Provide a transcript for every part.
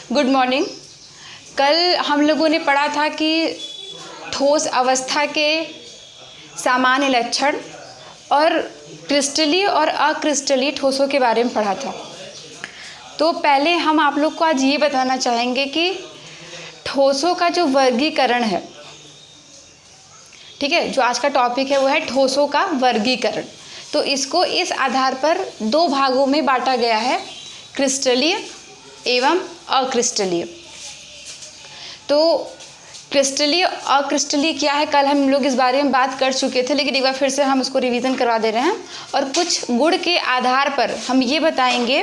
Good morning. कल हम लोगों ने पढ़ा था कि ठोस अवस्था के सामान्य लक्षण और क्रिस्टलीय और अक्रिस्टलीय ठोसों के बारे में पढ़ा था। तो पहले हम आप लोग को आज ये बताना चाहेंगे कि ठोसों का जो वर्गीकरण है, ठीक है, जो आज का टॉपिक है वो है ठोसों का वर्गीकरण। तो इसको इस आधार पर दो भागों में बांटा गया है, क्रिस्टलीय एवं अक्रिस्टलीय। तो क्रिस्टलीय अक्रिस्टलीय क्या है, कल हम लोग इस बारे में बात कर चुके थे, लेकिन एक बार फिर से हम उसको रिवीजन करवा दे रहे हैं। और कुछ गुण के आधार पर हम ये बताएंगे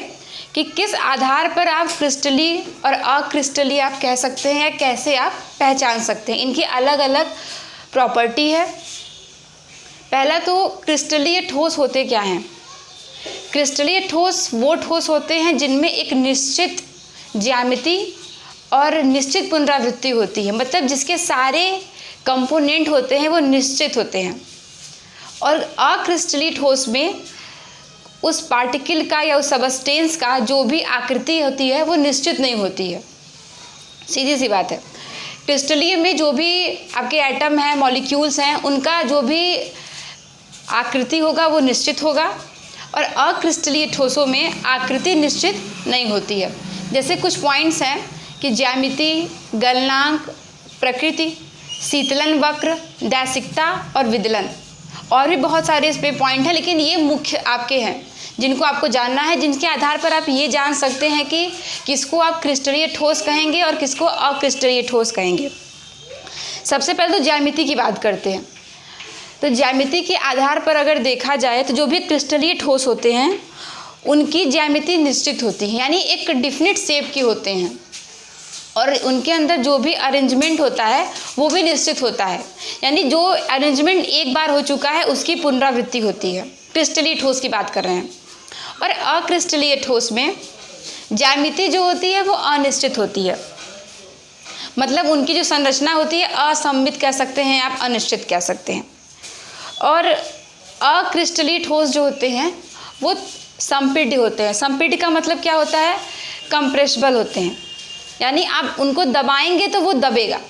कि किस आधार पर आप क्रिस्टलीय और अक्रिस्टलीय आप कह सकते हैं या कैसे आप पहचान सकते हैं। इनकी अलग अलग प्रॉपर्टी है। पहला तो क्रिस्टलीय ठोस होते क्या हैं। क्रिस्टलीय ठोस वो ठोस होते हैं जिनमें एक निश्चित ज्यामिति और निश्चित पुनरावृत्ति होती है, मतलब जिसके सारे कंपोनेंट होते हैं वो निश्चित होते हैं। और अक्रिस्टलीय ठोस में उस पार्टिकल का या उस सबस्टेंस का जो भी आकृति होती है वो निश्चित नहीं होती है, सीधी सी बात है। क्रिस्टलीय में जो भी आपके एटम हैं, मॉलिक्यूल्स हैं, उनका जो भी आकृति होगा वो निश्चित होगा। और अक्रिस्टलीय ठोसों में आकृति निश्चित नहीं होती है। जैसे कुछ पॉइंट्स हैं कि ज्यामिति, गलनांक, प्रकृति, शीतलन वक्र, दैसिकता और विदलन। और भी बहुत सारे इस पे पॉइंट हैं, लेकिन ये मुख्य आपके हैं जिनको आपको जानना है, जिनके आधार पर आप ये जान सकते हैं कि किसको आप क्रिस्टलीय ठोस कहेंगे और किसको अक्रिस्टलीय ठोस कहेंगे। सबसे पहले तो ज्यामिति की बात करते हैं। तो ज्यामिति के आधार पर अगर देखा जाए तो जो भी क्रिस्टलीय ठोस होते हैं उनकी ज्यामिति निश्चित होती है, यानी एक डिफिनिट शेप की होते हैं। और उनके अंदर जो भी अरेंजमेंट होता है वो भी निश्चित होता है, यानी जो अरेंजमेंट एक बार हो चुका है उसकी पुनरावृत्ति होती है। क्रिस्टलीय ठोस की बात कर रहे हैं। और अक्रिस्टलीय ठोस में ज्यामिति जो होती है वो अनिश्चित होती है, मतलब उनकी जो संरचना होती है असममित कह सकते हैं आप, अनिश्चित कह सकते हैं। और अक्रिस्टलीय ठोस जो होते हैं वो संपीड्य होते हैं। संपीड्य का मतलब क्या होता है, कंप्रेसिबल होते हैं, यानी आप उनको दबाएंगे तो वो दबेगा।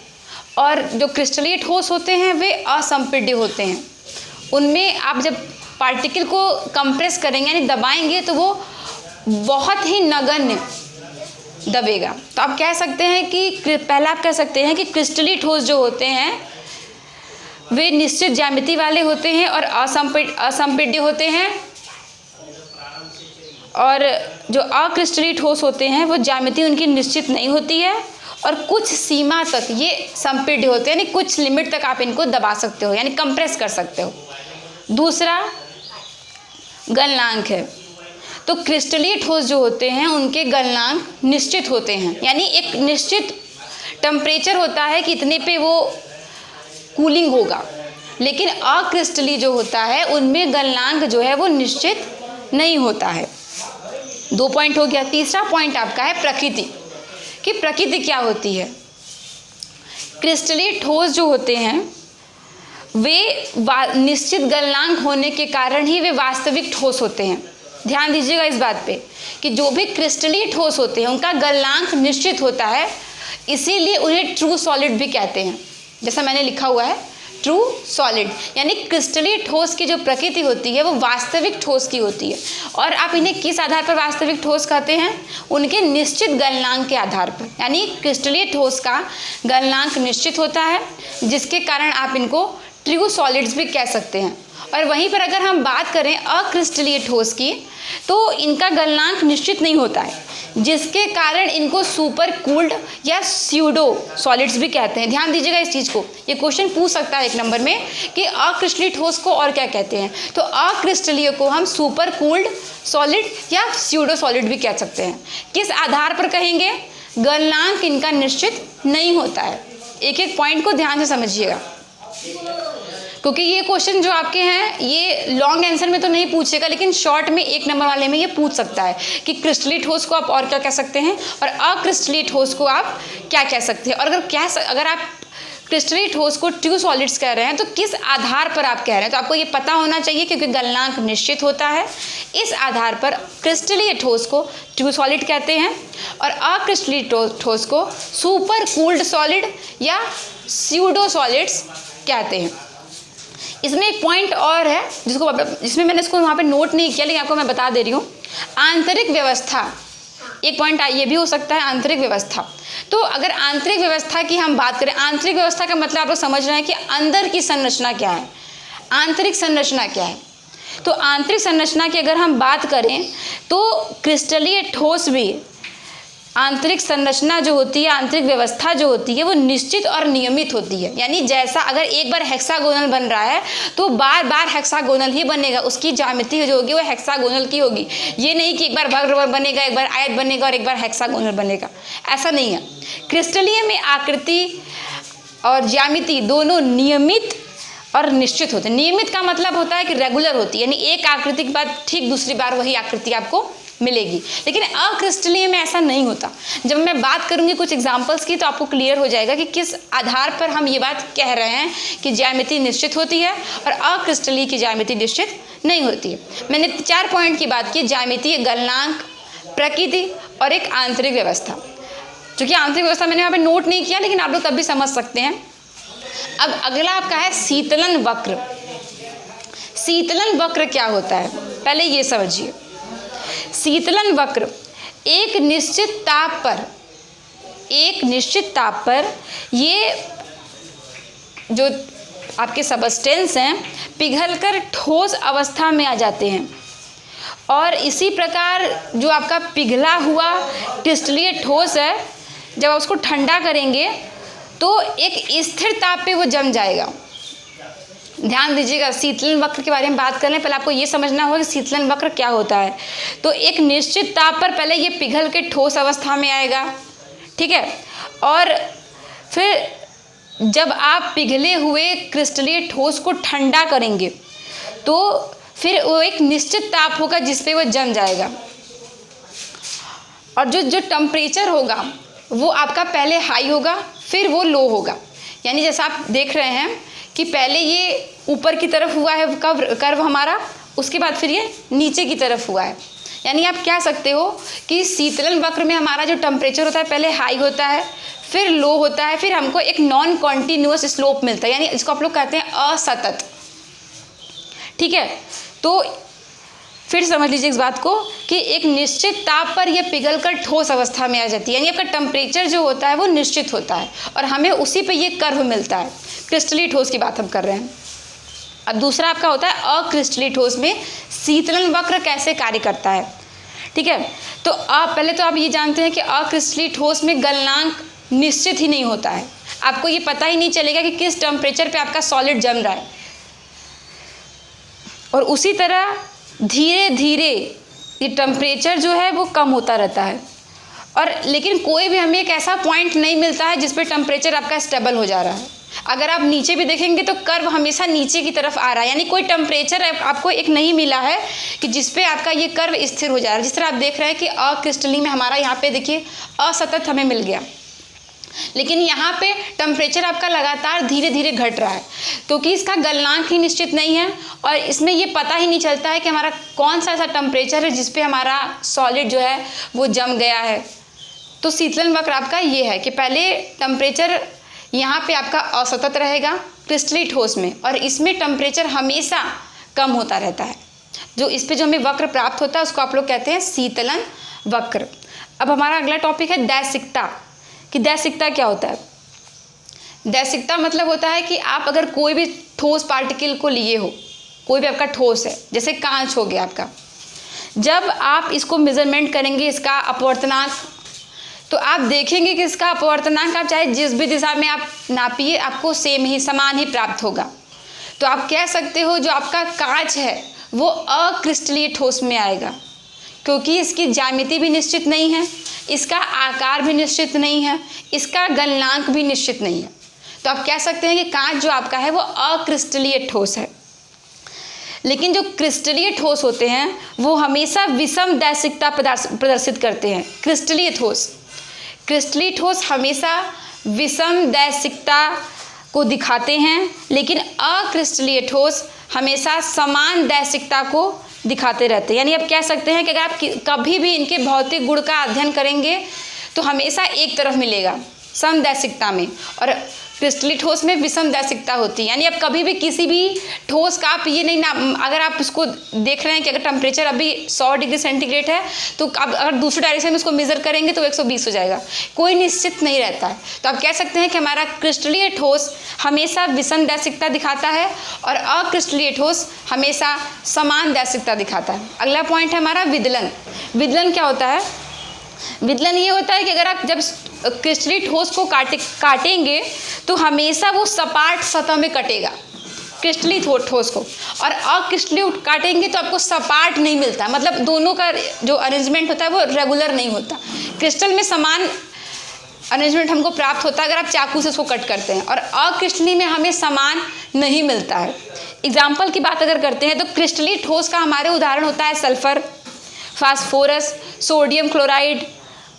और जो क्रिस्टलीय ठोस होते हैं वे असंपीड्य होते हैं। उनमें आप जब पार्टिकल को कंप्रेस करेंगे यानी दबाएंगे तो वो बहुत ही नगण्य दबेगा। तो आप कह सकते हैं कि पहला आप कह सकते हैं कि क्रिस्टलीय ठोस जो होते हैं वे निश्चित ज्यामिति वाले होते हैं और असंपीड्य होते हैं। और जो अक्रिस्टलीय ठोस होते हैं वो ज्यामिति उनकी निश्चित नहीं होती है और कुछ सीमा तक ये संपीड्य होते हैं, यानी कुछ लिमिट तक आप इनको दबा सकते हो, यानी कंप्रेस कर सकते हो। दूसरा गलनांक है। तो क्रिस्टलीय ठोस जो होते हैं उनके गलनांक निश्चित होते हैं, यानी एक निश्चित टेम्परेचर होता है कि इतने पे वो कूलिंग होगा। लेकिन अक्रिस्टलीय जो होता है उनमें गलनांक जो है वो निश्चित नहीं होता है। 2 पॉइंट हो गया। तीसरा पॉइंट आपका है प्रकृति, कि प्रकृति क्या होती है। क्रिस्टलीय ठोस जो होते हैं वे निश्चित गलनांक होने के कारण ही वे वास्तविक ठोस होते हैं। ध्यान दीजिएगा इस बात पे कि जो भी क्रिस्टलीय ठोस होते हैं उनका गलनांक निश्चित होता है, इसीलिए उन्हें ट्रू सॉलिड भी कहते हैं। जैसा मैंने लिखा हुआ है ट्रू सॉलिड, यानी क्रिस्टलीय ठोस की जो प्रकृति होती है वो वास्तविक ठोस की होती है। और आप इन्हें किस आधार पर वास्तविक ठोस कहते हैं, उनके निश्चित गलनांक के आधार पर, यानी क्रिस्टलीय ठोस का गलनांक निश्चित होता है जिसके कारण आप इनको ट्रू सॉलिड्स भी कह सकते हैं। और वहीं पर अगर हम बात करें अक्रिस्टलीय ठोस की तो इनका गलनांक निश्चित नहीं होता है, जिसके कारण इनको सुपर कूल्ड या स्यूडो सॉलिड्स भी कहते हैं। ध्यान दीजिएगा इस चीज़ को, ये क्वेश्चन पूछ सकता है 1 नंबर में कि अक्रिस्टलीय ठोस को और क्या कहते हैं। तो अक्रिस्टलीय को हम सुपर कूल्ड सॉलिड या स्यूडो सॉलिड भी कह सकते हैं। किस आधार पर कहेंगे, गलनांक इनका निश्चित नहीं होता है। एक एक पॉइंट को ध्यान से समझिएगा, क्योंकि ये क्वेश्चन जो आपके हैं ये लॉन्ग आंसर में तो नहीं पूछेगा, लेकिन शॉर्ट में 1 नंबर वाले में ये पूछ सकता है कि क्रिस्टलीय ठोस को आप और क्या कह सकते हैं और अक्रिस्टलीय ठोस को आप क्या कह सकते हैं। और अगर आप क्रिस्टलीय ठोस को ट्रू सॉलिड्स कह रहे हैं, तो किस आधार पर आप कह रहे हैं? तो आपको ये पता होना चाहिए क्योंकि गलनांक निश्चित होता है। इस आधार पर क्रिस्टलीय ठोस को ट्रू सॉलिड कहते हैं और अक्रिस्टलीय ठोस को सुपर कूल्ड सॉलिड या स्यूडो सॉलिड्स कहते हैं। इसमें एक पॉइंट और है जिसमें मैंने इसको वहाँ पे नोट नहीं किया, लेकिन आपको मैं बता दे रही हूँ। आंतरिक व्यवस्था, एक पॉइंट ये भी हो सकता है, आंतरिक व्यवस्था। तो अगर आंतरिक व्यवस्था की हम बात करें, आंतरिक व्यवस्था का मतलब आप लोग समझ रहे हैं कि अंदर की संरचना क्या है, आंतरिक संरचना क्या है। तो आंतरिक संरचना की अगर हम बात करें तो क्रिस्टलीय ठोस भी आंतरिक संरचना जो होती है, आंतरिक व्यवस्था जो होती है वो निश्चित और नियमित होती है। यानी जैसा अगर एक बार हेक्सागोनल बन रहा है तो बार बार हेक्सागोनल ही बनेगा, उसकी ज्यामिति जो होगी वो हेक्सागोनल की होगी। ये नहीं कि एक बार वक्र बनेगा, एक बार आयत बनेगा और एक बार हेक्सागोनल बनेगा, ऐसा नहीं है। क्रिस्टलीय में आकृति और ज्यामिति दोनों नियमित और निश्चित होते हैं। नियमित का मतलब होता है कि रेगुलर होती है, यानी एक आकृति के बाद ठीक दूसरी बार वही आकृति आपको मिलेगी। लेकिन अक्रिस्टलीय में ऐसा नहीं होता। जब मैं बात करूंगी कुछ एग्जांपल्स की तो आपको क्लियर हो जाएगा कि किस आधार पर हम ये बात कह रहे हैं कि ज्यामिति निश्चित होती है और अक्रिस्टलीय की ज्यामिति निश्चित नहीं होती है। मैंने 4 पॉइंट की बात की, ज्यामिति, गलनांक, प्रकृति और एक आंतरिक व्यवस्था। जो कि आंतरिक व्यवस्था मैंने यहाँ पे नोट नहीं किया, लेकिन आप लोग तब भी समझ सकते हैं। अब अगला आपका है शीतलन वक्र। शीतलन वक्र क्या होता है, पहले ये समझिए। शीतलन वक्र एक निश्चित ताप पर ये जो आपके सबस्टेंस हैं पिघलकर ठोस अवस्था में आ जाते हैं और इसी प्रकार जो आपका पिघला हुआ क्रिस्टलीय ठोस है, जब आप उसको ठंडा करेंगे तो एक स्थिर ताप पे वो जम जाएगा। ध्यान दीजिएगा, शीतलन वक्र के बारे में बात कर लें, पहले आपको ये समझना होगा कि शीतलन वक्र क्या होता है। तो एक निश्चित ताप पर पहले ये पिघल के ठोस अवस्था में आएगा, ठीक है, और फिर जब आप पिघले हुए क्रिस्टलीय ठोस को ठंडा करेंगे तो फिर वो एक निश्चित ताप होगा जिस पे वो जम जाएगा और जो टेम्परेचर होगा वो आपका पहले हाई होगा फिर वो लो होगा। यानी जैसा आप देख रहे हैं कि पहले ये ऊपर की तरफ हुआ है कर्व हमारा, उसके बाद फिर ये नीचे की तरफ हुआ है। यानी आप कह सकते हो कि शीतलन वक्र में हमारा जो टेम्परेचर होता है पहले हाई होता है फिर लो होता है, फिर हमको एक नॉन कॉन्टिन्यूअस स्लोप मिलता है, यानी इसको आप लोग कहते हैं असतत, ठीक है। तो फिर समझ लीजिए इस बात को कि एक निश्चित ताप पर यह पिघलकर ठोस अवस्था में आ जाती है, यानी आपका टेम्परेचर जो होता है वो निश्चित होता है और हमें उसी पे ये कर्व मिलता है। क्रिस्टलीय ठोस की बात हम कर रहे हैं। अब दूसरा आपका होता है अक्रिस्टलीय ठोस में शीतलन वक्र कैसे कार्य करता है, ठीक है। तो पहले तो आप ये जानते हैं कि अक्रिस्टलीय ठोस में गलनांक निश्चित ही नहीं होता है, आपको ये पता ही नहीं चलेगा कि किस टेम्परेचर पे आपका सॉलिड जम रहा है और उसी तरह धीरे धीरे ये टेम्परेचर जो है वो कम होता रहता है और लेकिन कोई भी हमें एक ऐसा पॉइंट नहीं मिलता है जिस पे टेम्परेचर आपका स्टेबल हो जा रहा है। अगर आप नीचे भी देखेंगे तो कर्व हमेशा नीचे की तरफ आ रहा है, यानी कोई टेम्परेचर आपको एक नहीं मिला है कि जिस पे आपका ये कर्व स्थिर हो जा रहा है। जिस तरह आप देख रहे हैं कि अक्रिस्टलीय में हमारा यहाँ पे देखिए असतत हमें मिल गया, लेकिन यहाँ पे टेम्परेचर आपका लगातार धीरे धीरे घट रहा है क्योंकि इसका गलनांक ही निश्चित नहीं है और इसमें ये पता ही नहीं चलता है कि हमारा कौन सा ऐसा टेम्परेचर है जिस पे हमारा सॉलिड जो है वो जम गया है। तो शीतलन वक्र आपका ये है कि पहले टेम्परेचर यहाँ पे आपका असतत रहेगा क्रिस्टलीय ठोस में और इसमें टेम्परेचर हमेशा कम होता रहता है। जो इस पे जो हमें वक्र प्राप्त होता है उसको आप लोग कहते हैं शीतलन वक्र। अब हमारा अगला टॉपिक है दैशिकता, कि दैशिकता क्या होता है। दैशिकता मतलब होता है कि आप अगर कोई भी ठोस पार्टिकल को लिए हो, कोई भी आपका ठोस है जैसे कांच हो गया आपका, जब आप इसको मेजरमेंट करेंगे इसका अपवर्तनांक तो आप देखेंगे कि इसका अपवर्तनांक आप चाहे जिस भी दिशा में आप नापिए आपको सेम ही समान ही प्राप्त होगा। तो आप कह सकते हो जो आपका कांच है वो अक्रिस्टलीय ठोस में आएगा क्योंकि इसकी ज्यामिति भी निश्चित नहीं है, इसका आकार भी निश्चित नहीं है, इसका गलनांक भी निश्चित नहीं है। तो आप कह सकते हैं कि कांच जो आपका है वो अक्रिस्टलीय ठोस है। लेकिन जो क्रिस्टलीय ठोस होते हैं वो हमेशा विषम दैशिकता प्रदर्शित करते हैं। क्रिस्टलीय ठोस हमेशा विषम दैशिकता को दिखाते हैं, लेकिन अक्रिस्टलीय ठोस हमेशा समान दैशिकता को दिखाते रहते हैं। यानी आप कह सकते हैं कि अगर आप कभी भी इनके भौतिक गुण का अध्ययन करेंगे तो हमेशा एक तरफ मिलेगा समदैशिकता में, और क्रिस्टलीय ठोस में विषम दैशिकता होती है। यानी आप कभी भी किसी भी ठोस का आप ये नहीं ना, अगर आप उसको देख रहे हैं कि अगर टेम्परेचर अभी 100 डिग्री सेंटीग्रेड है तो अब अगर दूसरे डायरेक्शन में उसको मेज़र करेंगे तो 120 हो जाएगा, कोई निश्चित नहीं रहता है। तो आप कह सकते हैं कि हमारा क्रिस्टलीय ठोस हमेशा विषम दैशिकता दिखाता है और अक्रिस्टलीय ठोस हमेशा समान दैशिकता दिखाता है। अगला पॉइंट है हमारा विदलन। विदलन क्या होता है? विदलन ये होता है कि अगर आप जब क्रिस्टलीय ठोस को काटेंगे तो हमेशा वो सपाट सतह में कटेगा क्रिस्टलीय ठोस को, और अक्रिस्टलीय काटेंगे तो आपको सपाट नहीं मिलता, मतलब दोनों का जो अरेंजमेंट होता है वो रेगुलर नहीं होता। क्रिस्टल में समान अरेंजमेंट हमको प्राप्त होता है अगर आप चाकू से उसको कट करते हैं, और अक्रिस्टलीय में हमें समान नहीं मिलता है। एग्जाम्पल की बात अगर करते हैं तो क्रिस्टलीय ठोस का हमारे उदाहरण होता है sulphur, phosphorus, sodium chloride,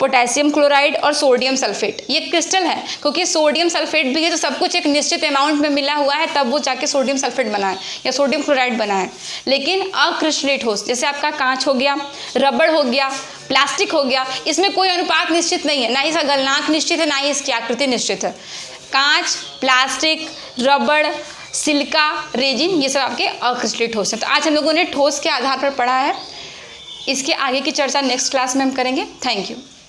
potassium chloride और सोडियम सल्फेट। ये क्रिस्टल है क्योंकि सोडियम सल्फेट भी है, तो सब कुछ एक निश्चित अमाउंट में मिला हुआ है तब वो जाके सोडियम सल्फेट बना है या सोडियम क्लोराइड बना है। लेकिन अक्रिस्टलीय ठोस जैसे आपका कांच हो गया, रबड़ हो गया, प्लास्टिक हो गया, इसमें कोई अनुपात निश्चित नहीं है, ना ही इसका गलनांक निश्चित है, ना ही इसकी आकृति निश्चित है। कांच, प्लास्टिक, रबड़, सिलिका, रेजिन, ये सब आपके अक्रिस्टलीय ठोस हैं। तो आज हम लोगों ने ठोस के आधार पर पढ़ा है। इसके आगे की चर्चा नेक्स्ट क्लास में हम करेंगे। Thank you.